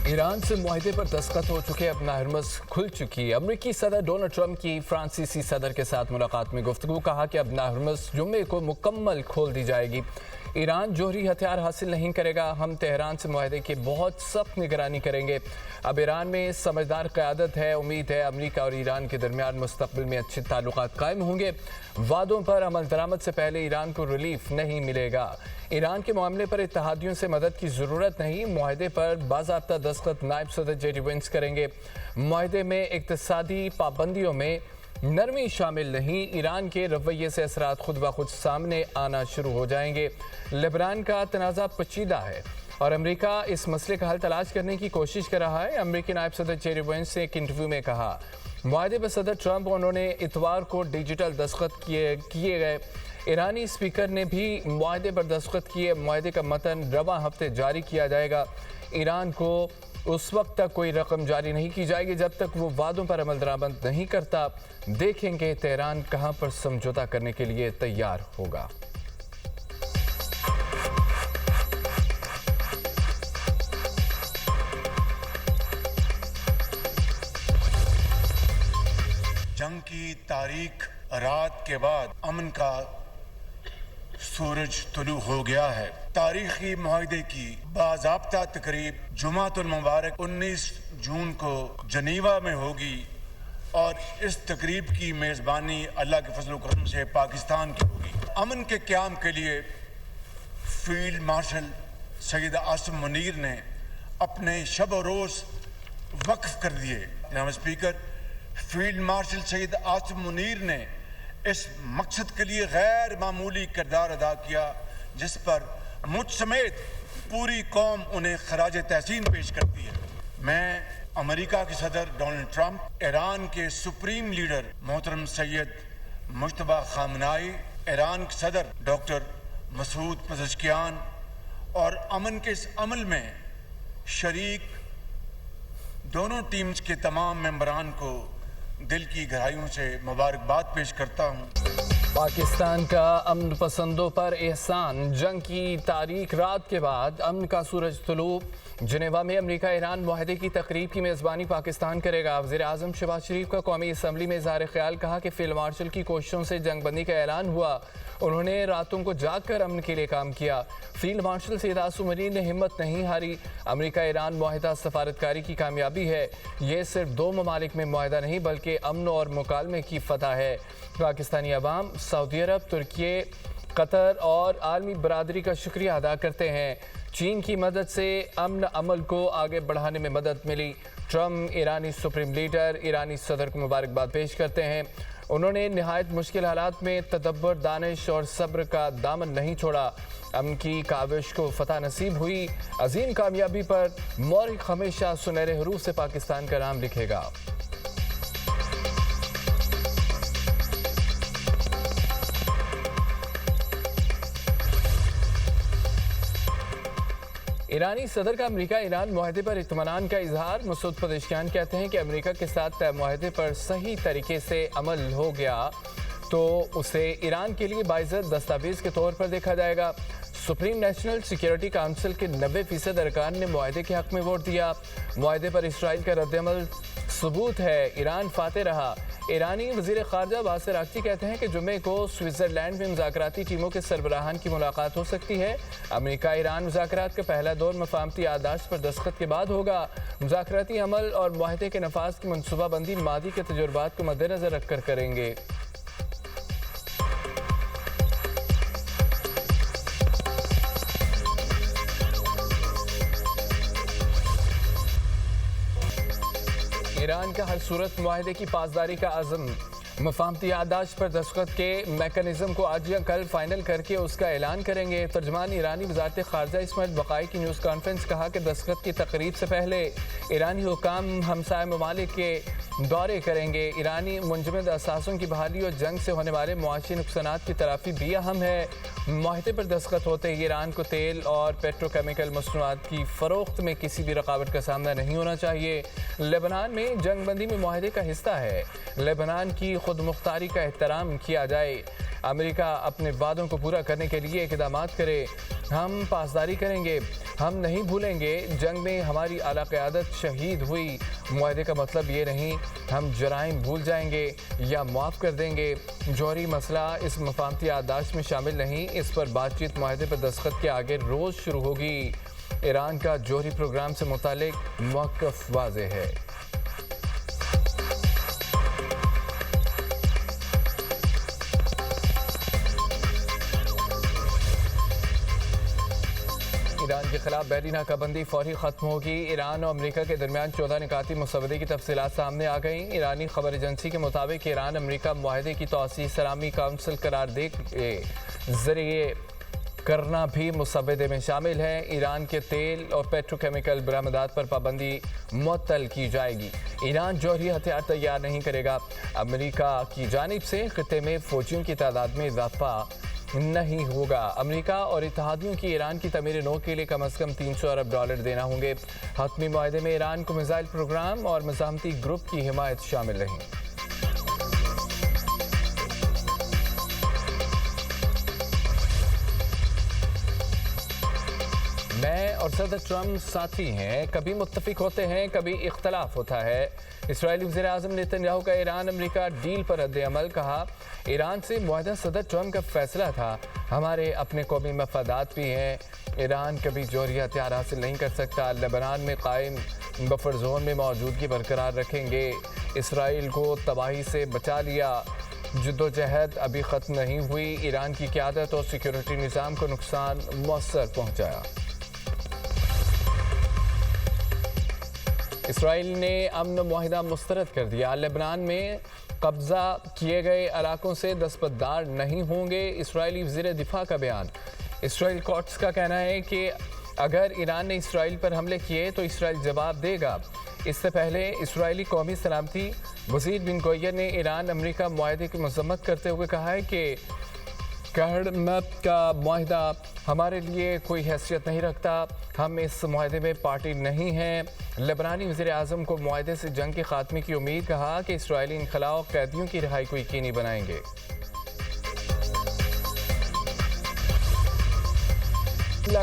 Iran से मुआहदे पर दस्तखत हो चुके, अब नाहरमस खुल चुकी। अमरीकी सदर डोनाल्ड ट्रंप की फ्रांसीसी सदर के साथ मुलाकात में गुफ्तगू, कहा कि अब नाहरमस जुम्मे को मुकम्मल खोल दी जाएगी। ईरान जोहरी हथियार हासिल नहीं करेगा, हम तेहरान से मुआहदे की बहुत सख्त निगरानी करेंगे। अब ईरान में समझदार क़यादत है, उम्मीद है अमरीका और ईरान के दरमियान मुस्तक़बिल में अच्छे ताल्लुकात कायम होंगे। वादों पर अमल दरामद से पहले ईरान को रिलीफ नहीं मिलेगा। ईरान के मामले पर इत्तेहादियों से मदद की ज़रूरत नहीं, मुआहदे पर बाज़ाब्ता दस्तखत नायब सदर जेडी वेंस करेंगे। मुआहदे में इक़्तिसादी पाबंदियों में नरमी शामिल नहीं, ईरान के रवैये से असरात खुद ब खुद सामने आना शुरू हो जाएंगे। लेबनान का तनाज़ा पेचीदा है और अमरीका इस मसले का हल तलाश करने की कोशिश कर रहा है। अमरीकी नायब सदर जेडी वेंस ने एक इंटरव्यू में कहा, मुआहदे पर सदर ट्रंप उन्होंने इतवार को डिजिटल दस्तखत किए गए। ईरानी स्पीकर ने भी मुआहदे पर दस्तखत किए। मुआहदे का मतन रवां हफ्ते जारी किया जाएगा। ईरान को उस वक्त तक कोई रकम जारी नहीं की जाएगी जब तक वो वादों पर अमल दरामद नहीं करता। देखेंगे तेहरान कहां पर समझौता करने के लिए तैयार होगा। जंग की तारीख रात के बाद अमन का सूरज तुलू हो गया है। तारीखी मुआहदे की बाज़ाब्ता तकरीब जुमातुल मुबारक 19 जून को जनीवा में होगी और इस तकरीब की मेज़बानी अल्लाह के फजल करम से पाकिस्तान की होगी। अमन के क़याम के लिए फील्ड मार्शल सैयद आसिम मुनीर ने अपने शब व रोज़ वक्फ कर दिए। जनाब speaker, field marshal Syed Asim Munir ने इस मकसद के लिए गैर मामूली किरदार अदा किया, जिस पर मुझ समेत पूरी कौम उन्हें खराज तहसीन पेश करती है। मैं अमेरिका के सदर डोनाल्ड ट्रंप, ईरान के सुप्रीम लीडर मोहतरम सैयद मुज्तबा खामनाई, ईरान के सदर डॉक्टर मसूद पज़ेश्कियान और अमन के इस अमल में शरीक दोनों टीम्स के तमाम मेंबरान को दिल की गहराइयों से मुबारकबाद पेश करता हूँ। पाकिस्तान का अमन पसंदों पर एहसान, जंग की तारीख रात के बाद अमन का सूरज तुलू। जनेवा में अमरीका ईरान मुआहदे की तकरीब की मेज़बानी पाकिस्तान करेगा। वज़ीर आज़म शहबाज शरीफ का कौमी असम्बली में इज़हार ख्याल, कहा कि फील्ड मार्शल की कोशिशों से जंग बंदी का ऐलान हुआ। उन्होंने रातों को जाग कर अमन के लिए काम किया। फील्ड मार्शल सैयद आसिम मुनीर ने हिम्मत नहीं हारी। अमरीका ईरान मुआहदा सफारतकारी की कामयाबी है। ये सिर्फ दो ममालिक में मुआहदा नहीं बल्कि अमन और मुकालमे की फतह है। पाकिस्तानी अवाम सऊदी अरब, तुर्की, कतर और आलमी बरादरी का शुक्रिया अदा करते हैं। चीन की मदद से अमन अमल को आगे बढ़ाने में मदद मिली। ट्रंप ईरानी सुप्रीम लीडर ईरानी सदर को मुबारकबाद पेश करते हैं। उन्होंने निहायत मुश्किल हालात में तदब्बर, दानिश और सब्र का दामन नहीं छोड़ा। अमन की काविश को फतह नसीब हुई। अजीम कामयाबी पर मौरिख हमेशा सुनहरे हरूफ से पाकिस्तान का नाम लिखेगा। ईरानी सदर का अमरीका ईरान मुआहदे पर इत्मीनान का इजहार। मसूद पज़ेश्कियान कहते हैं कि अमरीका के साथ तय मुआहदे पर सही तरीके से अमल हो गया तो उसे ईरान के लिए बाइज़्ज़त दस्तावेज़ के तौर पर देखा जाएगा। सुप्रीम नेशनल सिक्योरिटी काउंसिल के 90% अरकान ने मुआहदे के हक में वोट दिया। मुआहदे पर इसराइल का रद्दअमल सबूत है, ईरान फाते रहा। ईरानी वज़ीर ख़ारजा अब्बास अराग़ची कहते हैं कि जुम्मे को स्विट्ज़रलैंड में मुज़ाकराती टीमों के सरबराहान की मुलाकात हो सकती है। अमेरिका ईरान मुज़ाकरात का पहला दौर मफ़ाहमती याददाश्त पर दस्तखत के बाद होगा। मुज़ाकराती अमल और मुआहदे के नफाज़ की मनसूबाबंदी मादी के तजुर्बात को मद्देनज़र रखकर करेंगे। ईरान का हर सूरत मुआहदे की पासदारी का अज़म। मफ़ाहमती याददाश्त पर दस्तखत के मैकेनिज़्म को आज या कल फाइनल करके उसका ऐलान करेंगे। तर्जमान ईरानी वज़ारत ख़ारजा इस्माइल बक़ाई की न्यूज़ कॉन्फ्रेंस, कहा कि दस्तखत की तकरीब से पहले ईरानी हुकाम हमसाय ममालिक के दौरे करेंगे। ईरानी मुंजमद असासों की बहाली और जंग से होने वाले मुआशी नुकसानात की तलाफ़ी भी अहम है। मुआहदे पर दस्तखत होते ही ईरान को तेल और पेट्रोकेमिकल मसनूआत की फ़रोख्त में किसी भी रुकावट का सामना नहीं होना चाहिए। लेबनान में जंग बंदी में मुआहदे का हिस्सा है। लेबनान की خود مختاری کا احترام کیا جائے، امریکہ اپنے وعدوں کو پورا کرنے کے لیے اقدامات کرے، ہم پاسداری کریں گے، ہم نہیں بھولیں گے جنگ میں ہماری اعلیٰ قیادت شہید ہوئی۔ معاہدے کا مطلب یہ نہیں ہم جرائم بھول جائیں گے یا معاف کر دیں گے۔ جوہری مسئلہ اس مفاہمتی یادداشت میں شامل نہیں، اس پر بات چیت معاہدے پر دستخط کے آگے روز شروع ہوگی۔ ایران کا جوہری پروگرام سے متعلق موقف واضح ہے۔ ایران کے خلاف بحری ناکہ بندی فوری ختم ہوگی۔ ایران اور امریکہ کے درمیان 14 نکاتی مسودے کی تفصیلات سامنے آ گئیں۔ ایرانی خبر ایجنسی کے مطابق ایران امریکہ معاہدے کی توسیع سلامی کونسل قرار دے کے ذریعے کرنا بھی مسودے میں شامل ہے۔ ایران کے تیل اور پیٹروکیمیکل برآمدات پر پابندی معطل کی جائے گی۔ ایران جوہری ہتھیار تیار نہیں کرے گا۔ امریکہ کی جانب سے خطے میں فوجیوں کی تعداد میں اضافہ نہیں ہوگا۔ امریکہ اور اتحادیوں کی ایران کی تعمیر نو کے لیے کم از کم $300 ارب دینا ہوں گے۔ حتمی معاہدے میں ایران کو میزائل پروگرام اور مزاحمتی گروپ کی حمایت شامل رہی۔ میں اور صدر ٹرمپ ساتھی ہیں، کبھی متفق ہوتے ہیں، کبھی اختلاف ہوتا ہے۔ اسرائیلی وزیر اعظم نیتن یاہو کا ایران امریکہ ڈیل پر رد عمل، کہا ایران سے معاہدہ صدر ٹرمپ کا فیصلہ تھا، ہمارے اپنے قومی مفادات بھی ہیں، ایران کبھی جوہری ہتھیار حاصل نہیں کر سکتا، لبنان میں قائم بفر زون میں موجودگی برقرار رکھیں گے، اسرائیل کو تباہی سے بچا لیا، جدوجہد ابھی ختم نہیں ہوئی، ایران کی قیادت اور سیکیورٹی نظام کو نقصان مؤثر پہنچایا۔ اسرائیل نے امن معاہدہ مسترد کر دیا، لبنان میں قبضہ کیے گئے علاقوں سے دستبردار نہیں ہوں گے، اسرائیلی وزیر دفاع کا بیان۔ اسرائیل کورٹس کا کہنا ہے کہ اگر ایران نے اسرائیل پر حملے کیے تو اسرائیل جواب دے گا۔ اس سے پہلے اسرائیلی قومی سلامتی وزیر بن گوئر نے ایران امریکہ معاہدے کی مذمت کرتے ہوئے کہا ہے کہ کرمت کا معاہدہ ہمارے لیے کوئی حیثیت نہیں رکھتا، ہم اس معاہدے میں پارٹی نہیں ہیں۔ لبنانی وزیر اعظم کو معاہدے سے جنگ کے خاتمے کی امید، کہا کہ اسرائیلی انخلاء قیدیوں کی رہائی کو یقینی بنائیں گے۔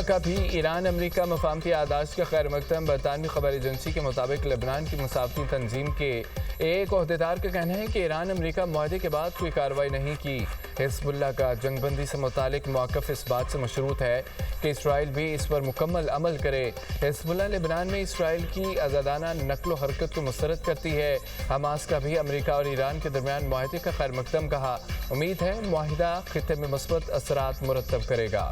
کا بھی ایران امریکہ مفاہمتی یادداشت کا خیر مقدم، برطانوی خبر ایجنسی کے مطابق لبنان کی مساوتی تنظیم کے ایک عہدیدار کا کہنا ہے کہ ایران امریکہ معاہدے کے بعد کوئی کارروائی نہیں کی۔ حزب اللہ کا جنگ بندی سے متعلق موقف اس بات سے مشروط ہے کہ اسرائیل بھی اس پر مکمل عمل کرے۔ حزب اللہ لبنان میں اسرائیل کی آزادانہ نقل و حرکت کو مسترد کرتی ہے۔ حماس کا بھی امریکہ اور ایران کے درمیان معاہدے کا خیر مقدم، کہا امید ہے معاہدہ خطے میں مثبت اثرات مرتب کرے گا۔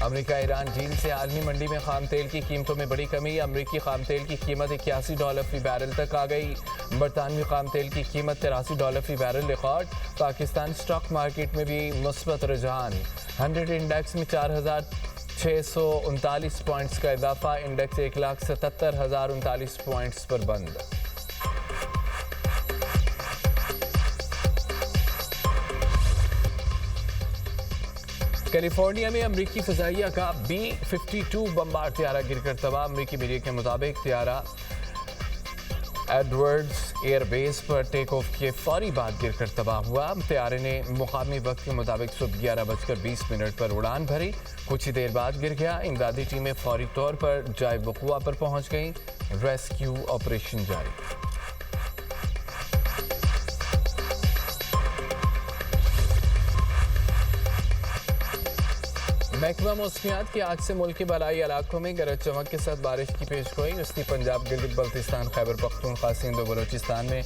امریکہ ایران ڈیل سے عالمی منڈی میں خام تیل کی قیمتوں میں بڑی کمی، امریکی خام تیل کی قیمت $81 فی بیرل تک آ گئی، برطانوی خام تیل کی قیمت $83 فی barrel record. Pakistan stock market میں بھی مثبت رجحان، 100 انڈیکس میں 4639 پوائنٹس کا اضافہ، انڈیکس 1,77,039 پوائنٹس پر بند۔ کیلیفورنیا میں امریکی فضائیہ کا B-52 بمبار طیارہ گر کر تباہ، امریکی میڈیا کے مطابق طیارہ Edwards air base per take of کے فوری بعد گر کر تباہ ہوا۔ طیارے نے مقامی وقت کے مطابق صبح 11:20 پر اڑان بھری، کچھ ہی دیر بعد گر گیا۔ امدادی ٹیمیں فوری طور پر جائے وقوع پر پہنچ گئیں، ریسکیو آپریشن جاری۔ محکمہ موسمیات کی آج سے ملک کے بالائی علاقوں میں گرج چمک کے ساتھ بارش کی پیشگوئی، وسطی پنجاب، گلگت بلتستان، خیبر پختونخوا، سندھ و بلوچستان میں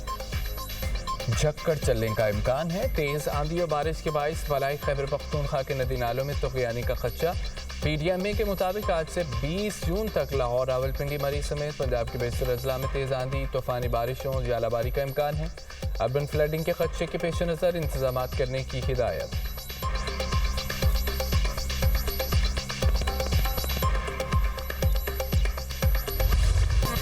جھکڑ چلنے کا امکان ہے۔ تیز آندھی اور بارش کے باعث بالائی خیبر پختونخوا کے ندی نالوں میں طغیانی کا خدشہ۔ پی ڈی ایم اے کے مطابق آج سے 20 جون تک لاہور، راولپنڈی، مری سمیت پنجاب کے بیشتر اضلاع میں تیز آندھی، طوفانی بارشوں، ژالہ باری کا امکان ہے۔ اربن فلڈنگ کے خدشے کے پیش نظر انتظامات کرنے کی ہدایت۔